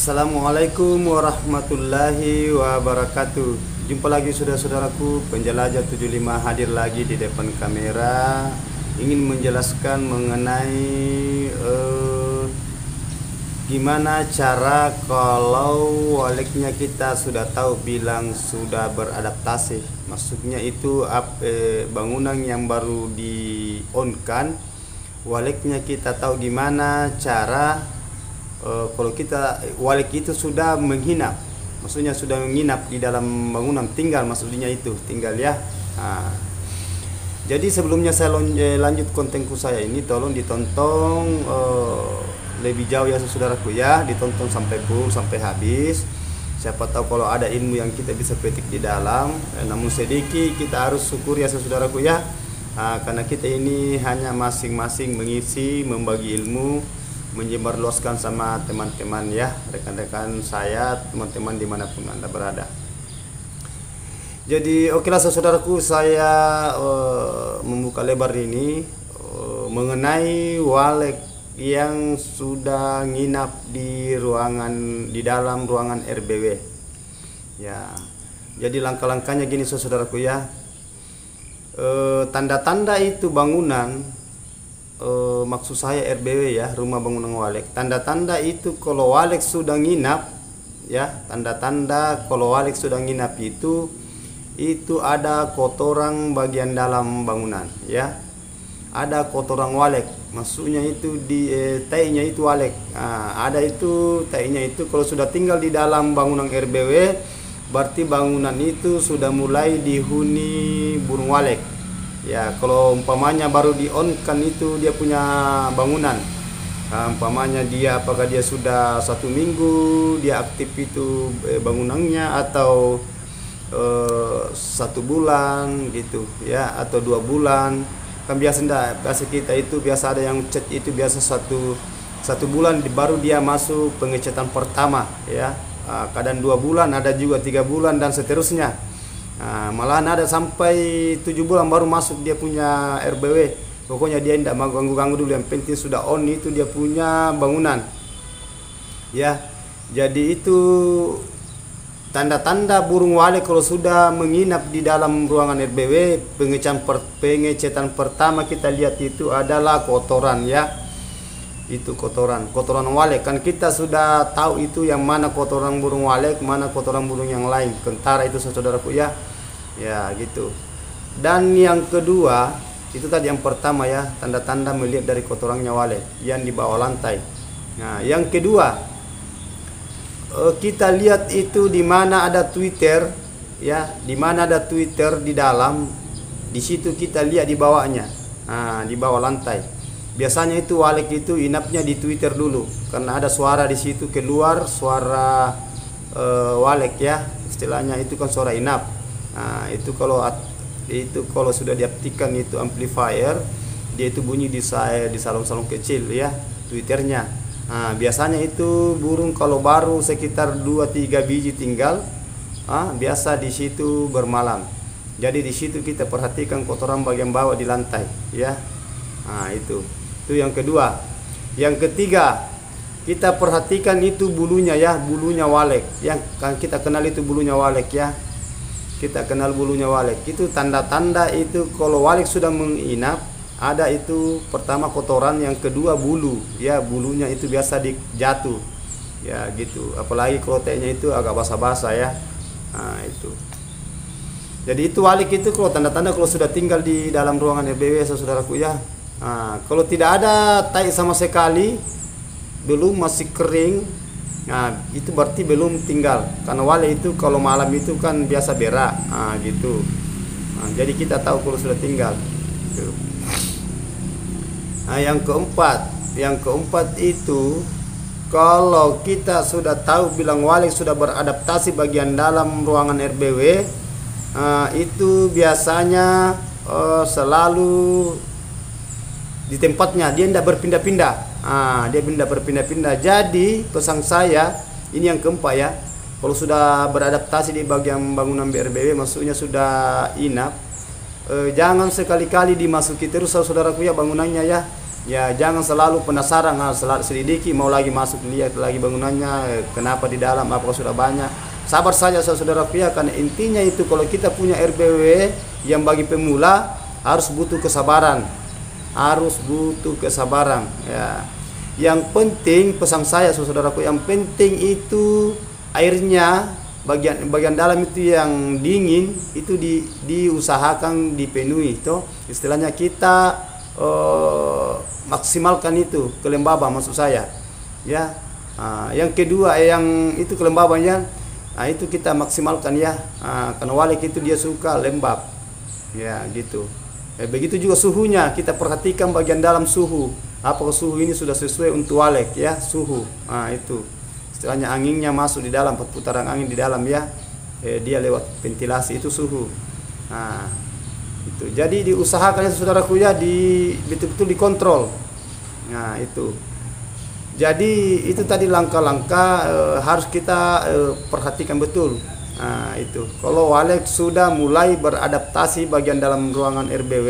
Assalamualaikum warahmatullahi wabarakatuh. Jumpa lagi saudara-saudaraku, penjelajah 75 hadir lagi di depan kamera, ingin menjelaskan mengenai gimana cara kalau waleknya kita sudah tahu bilang sudah beradaptasi. Maksudnya itu bangunan yang baru di on kan, waleknya kita tahu gimana cara kalau kita walek itu sudah menginap, maksudnya sudah menginap di dalam bangunan, tinggal maksudnya itu tinggal ya. Jadi sebelumnya saya lanjut kontenku saya ini, tolong ditonton lebih jauh ya saudaraku ya, ditonton sampai full sampai habis. Siapa tahu kalau ada ilmu yang kita bisa petik di dalam, namun sedikit kita harus syukur ya saudaraku ya, karena kita ini hanya masing-masing mengisi, membagi ilmu, menyebarluaskan sama teman-teman ya, rekan-rekan saya, teman-teman dimanapun Anda berada. Jadi okelah saudaraku, saya membuka lebar ini mengenai walek yang sudah nginap di dalam ruangan RBW ya. Jadi langkah-langkahnya gini saudaraku ya, tanda-tanda itu bangunan, maksud saya RBW ya, rumah bangunan walek. Tanda-tanda itu kalau walek sudah nginap ya, tanda-tanda kalau walek sudah nginap itu ada kotoran bagian dalam bangunan ya, ada kotoran walek, maksudnya itu di tainya itu walek. Ada itu tainya itu, kalau sudah tinggal di dalam bangunan RBW berarti bangunan itu sudah mulai dihuni burung walek ya. Kalau umpamanya baru di on kan itu dia punya bangunan, umpamanya dia apakah dia sudah 1 minggu dia aktif itu bangunannya, atau 1 bulan gitu ya, atau 2 bulan kan biasa. Biasa kita itu biasa ada yang cat itu biasa satu bulan baru dia masuk pengecatan pertama ya, kadang 2 bulan, ada juga 3 bulan dan seterusnya. Malahan ada sampai 7 bulan baru masuk dia punya RBW. Pokoknya dia tidak mau ganggu-ganggu dulu, yang penting sudah on itu dia punya bangunan ya. Jadi itu tanda-tanda burung walek kalau sudah menginap di dalam ruangan RBW. Pengecatan pertama kita lihat itu adalah kotoran ya, itu kotoran walek kan. Kita sudah tahu itu yang mana kotoran burung walek, mana kotoran burung yang lain, kentara itu saudaraku ya gitu. Dan yang kedua itu tadi, yang pertama ya, tanda-tanda melihat dari kotorannya walek yang di bawah lantai. Nah yang kedua, kita lihat itu di mana ada Twitter ya, di mana ada Twitter di dalam, di situ kita lihat di bawahnya, di bawah lantai. Biasanya itu walek itu inapnya di Twitter dulu, karena ada suara di situ keluar, suara walek ya, istilahnya itu kan suara inap. Itu kalau sudah diaktifkan itu amplifier, dia itu bunyi di salon-salon kecil ya, Twitternya. Biasanya itu burung kalau baru sekitar 2-3 biji tinggal, biasa di situ bermalam. Jadi di situ kita perhatikan kotoran bagian bawah di lantai ya. Itu yang kedua. Yang ketiga, kita perhatikan itu bulunya ya, bulunya walek yang kan kita kenal itu bulunya walek ya. Kita kenal bulunya walek itu, tanda-tanda itu kalau walek sudah menginap ada itu pertama kotoran, yang kedua bulu ya, bulunya itu biasa dijatuh ya gitu, apalagi kalau tehnya itu agak basah-basah ya. Itu jadi itu walek itu kalau tanda-tanda kalau sudah tinggal di dalam ruangan RBW saudaraku ya. Kalau tidak ada tai sama sekali, belum masih kering, itu berarti belum tinggal, karena walek itu kalau malam itu kan biasa berak gitu. Jadi kita tahu kalau sudah tinggal gitu. Yang keempat itu kalau kita sudah tahu bilang walek sudah beradaptasi bagian dalam ruangan RBW, itu biasanya selalu di tempatnya, dia tidak berpindah-pindah. Dia tidak berpindah-pindah. Jadi pesan saya ini yang keempat ya, kalau sudah beradaptasi di bagian bangunan BRBW, maksudnya sudah inap, jangan sekali-kali dimasuki terus saudaraku ya bangunannya ya. Ya jangan selalu penasaran, harus selalu selidiki, mau lagi masuk lihat lagi bangunannya, kenapa di dalam, apakah sudah banyak. Sabar saja saudaraku ya, karena intinya itu kalau kita punya RBW yang bagi pemula harus butuh kesabaran, ya. Yang penting pesan saya saudaraku, yang penting itu airnya bagian dalam itu yang dingin itu diusahakan dipenuhi, toh istilahnya kita maksimalkan itu kelembaban maksud saya ya. Yang kedua yang itu kelembabannya, itu kita maksimalkan ya, karena walek itu dia suka lembab ya gitu. Begitu juga suhunya, kita perhatikan bagian dalam suhu, apakah suhu ini sudah sesuai untuk walek ya, suhu. Itu istilahnya anginnya masuk di dalam, perputaran angin di dalam ya, dia lewat ventilasi itu suhu. Itu jadi diusahakan ya saudaraku ya, betul-betul dikontrol. Nah itu jadi itu tadi langkah-langkah harus kita perhatikan betul. Itu kalau walek sudah mulai beradaptasi bagian dalam ruangan RBW,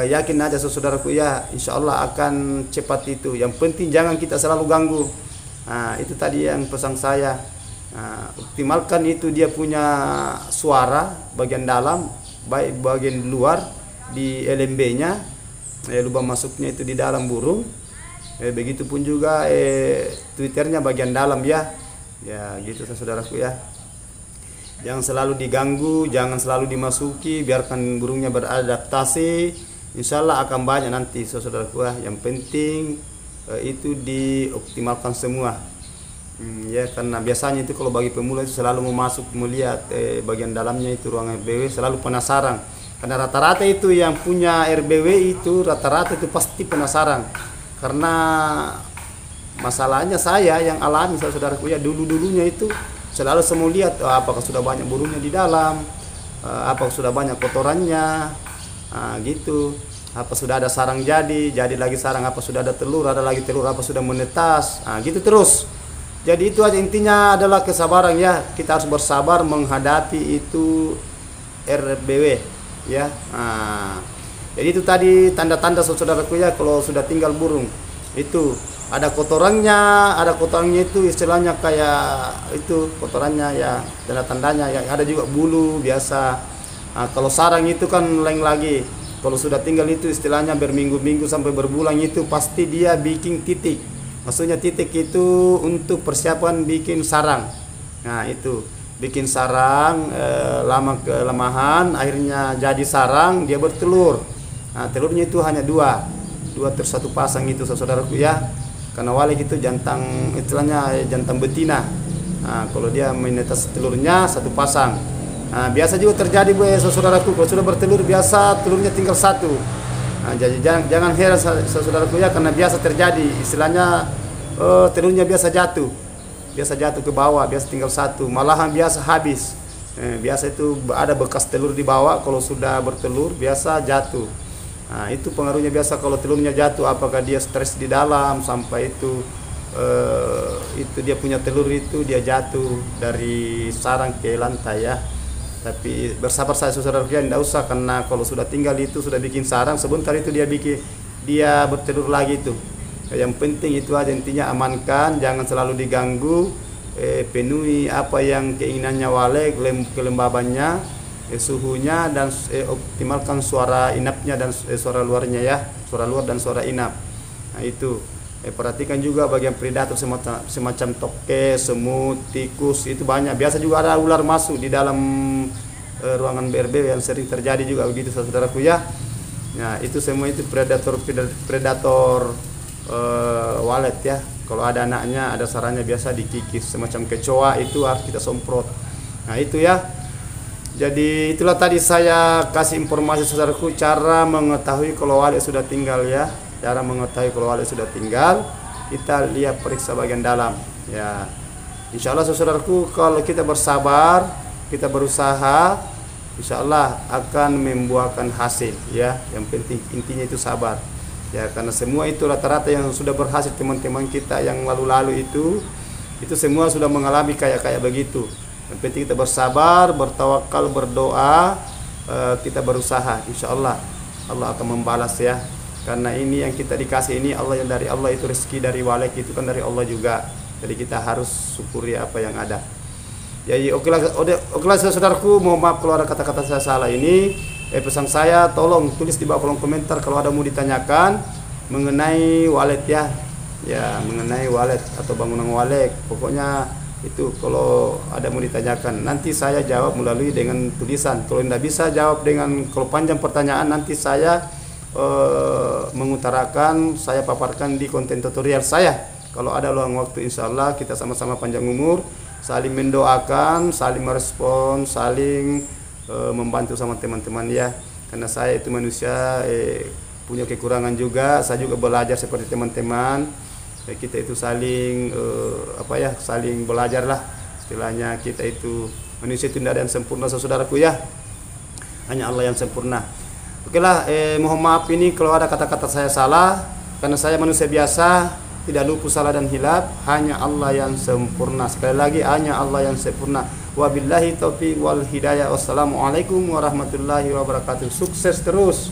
yakin aja saudaraku ya, insya Allah akan cepat itu. Yang penting jangan kita selalu ganggu. Itu tadi yang pesan saya. Optimalkan itu dia punya suara bagian dalam, baik bagian luar di LMB-nya, lubang masuknya itu di dalam burung. Begitupun juga Twitternya bagian dalam ya. Ya gitu saudaraku ya. Jangan selalu diganggu, jangan selalu dimasuki, biarkan burungnya beradaptasi. Insya Allah akan banyak nanti saudaraku ya. Yang penting itu dioptimalkan semua. Ya karena biasanya itu kalau bagi pemula itu selalu mau masuk melihat bagian dalamnya itu ruang RBW, selalu penasaran. Karena rata-rata itu yang punya RBW itu rata-rata itu pasti penasaran. Karena masalahnya saya yang alami saudaraku ya, dulu-dulunya itu selalu saya mau lihat apakah sudah banyak burungnya di dalam, apakah sudah banyak kotorannya, gitu. Apa sudah ada sarang jadi lagi sarang, apa sudah ada telur, ada lagi telur, apa sudah menetas, gitu terus. Jadi itu aja intinya adalah kesabaran ya. Kita harus bersabar menghadapi itu RBW ya. Jadi itu tadi tanda-tanda saudaraku ya, kalau sudah tinggal burung itu ada kotorannya itu istilahnya kayak itu kotorannya ya, tanda-tandanya ya. Ada juga bulu biasa. Kalau sarang itu kan lain lagi. Kalau sudah tinggal itu istilahnya berminggu-minggu sampai berbulan itu pasti dia bikin titik. Maksudnya titik itu untuk persiapan bikin sarang. Nah itu bikin sarang, lama kelemahan akhirnya jadi sarang, dia bertelur. Telurnya itu hanya dua terus satu pasang itu saudaraku ya. Karena walek itu jantan, istilahnya jantan betina. Kalau dia menetas telurnya satu pasang. Biasa juga terjadi saudaraku, kalau sudah bertelur biasa telurnya tinggal satu. Jadi jangan heran saudaraku ya, karena biasa terjadi istilahnya telurnya biasa jatuh ke bawah, biasa tinggal satu, malahan biasa habis. Biasa itu ada bekas telur di bawah, kalau sudah bertelur biasa jatuh. Itu pengaruhnya biasa kalau telurnya jatuh, apakah dia stres di dalam sampai itu dia punya telur itu dia jatuh dari sarang ke lantai ya. Tapi bersabar saya saudaraku ya, tidak usah, karena kalau sudah tinggal itu sudah bikin sarang, sebentar itu dia bertelur lagi itu. Yang penting itu aja intinya, amankan, jangan selalu diganggu, penuhi apa yang keinginannya walek, kelembabannya, suhunya, dan optimalkan suara inapnya dan suara luarnya ya, suara luar dan suara inap. Itu perhatikan juga bagian predator semacam toke, semut, tikus, itu banyak. Biasa juga ada ular masuk di dalam ruangan BRB, yang sering terjadi juga begitu saudaraku ya. Nah itu semua itu predator walet ya. Kalau ada anaknya, ada sarangnya biasa dikikis, semacam kecoa itu harus kita semprot. Nah itu ya. Jadi itulah tadi saya kasih informasi saudaraku, cara mengetahui kalau walet sudah tinggal ya. Cara mengetahui kalau walet sudah tinggal, kita lihat periksa bagian dalam ya. Insya Allah saudaraku, kalau kita bersabar, kita berusaha, insya Allah akan membuahkan hasil ya. Yang penting intinya itu sabar ya, karena semua itu rata-rata yang sudah berhasil, teman-teman kita yang lalu-lalu itu semua sudah mengalami kayak begitu. Yang penting kita bersabar, bertawakal, berdoa, kita berusaha, insya Allah Allah akan membalas ya. karena ini yang kita dikasih ini Allah, yang dari Allah itu rezeki dari walek itu kan dari Allah juga. Jadi kita harus syukuri apa yang ada. Jadi okelah saudaraku, mohon maaf kalau ada kata-kata saya salah ini. Pesan saya tolong tulis di bawah kolom komentar kalau ada mau ditanyakan mengenai wallet ya. Ya, mengenai wallet atau bangunan wallet. Pokoknya itu kalau ada mau ditanyakan nanti saya jawab melalui dengan tulisan. Kalau tidak bisa jawab dengan, kalau panjang pertanyaan nanti saya mengutarakan, saya paparkan di konten tutorial saya. Kalau ada luang waktu insya Allah kita sama-sama panjang umur, saling mendoakan, saling merespon, saling membantu sama teman-teman ya. Karena saya itu manusia punya kekurangan juga, saya juga belajar seperti teman-teman. Kita itu saling saling belajar lah. Istilahnya kita itu manusia itu tidak ada yang sempurna saudaraku ya. Hanya Allah yang sempurna. Oke lah, mohon maaf ini kalau ada kata-kata saya salah, karena saya manusia biasa, tidak luput salah dan hilaf, hanya Allah yang sempurna. Sekali lagi, hanya Allah yang sempurna. Wabillahi taufiq wal hidayah. Wassalamualaikum warahmatullahi wabarakatuh. Sukses terus.